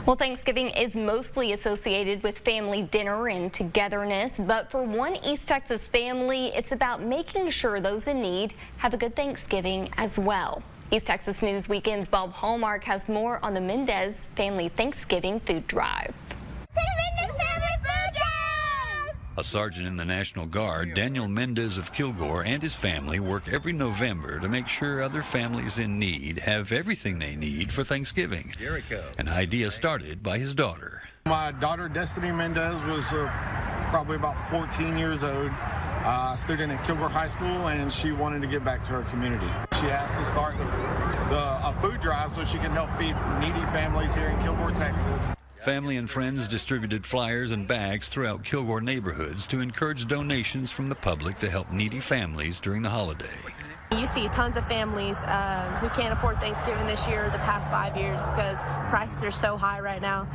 Well, Thanksgiving is mostly associated with family dinner and togetherness, but for one East Texas family, it's about making sure those in need have a good Thanksgiving as well. East Texas News Weekend's Bob Hallmark has more on the Mendez Family Thanksgiving Food Drive. A sergeant in the National Guard, Daniel Mendez of Kilgore, and his family work every November to make sure other families in need have everything they need for Thanksgiving. An idea started by his daughter. My daughter, Destiny Mendez, was probably about 14 years old, a student at Kilgore High School, and she wanted to give back to her community. She asked to start a food drive so she can help feed needy families here in Kilgore, Texas. Family and friends distributed flyers and bags throughout Kilgore neighborhoods to encourage donations from the public to help needy families during the holiday. You see tons of families who can't afford Thanksgiving this year, the past 5 years, because prices are so high right now.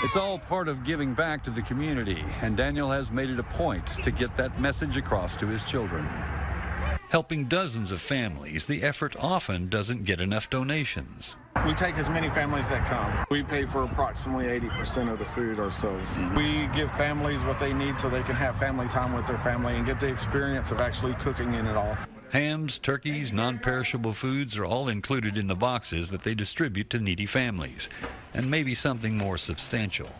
It's all part of giving back to the community, and Daniel has made it a point to get that message across to his children. Helping dozens of families, the effort often doesn't get enough donations. We take as many families that come. We pay for approximately 80% of the food ourselves. We give families what they need so they can have family time with their family and get the experience of actually cooking in it all. Hams, turkeys, non-perishable foods are all included in the boxes that they distribute to needy families, and maybe something more substantial.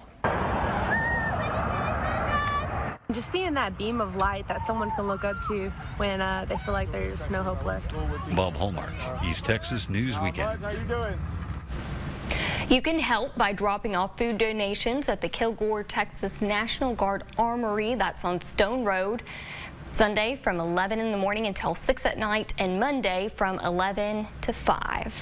Just being that beam of light that someone can look up to when they feel like there's no hope left. Bob Hallmark, East Texas News Weekend. How you doing? You can help by dropping off food donations at the Kilgore, Texas National Guard Armory. That's on Stone Road. Sunday from 11 in the morning until 6 at night, and Monday from 11 to 5.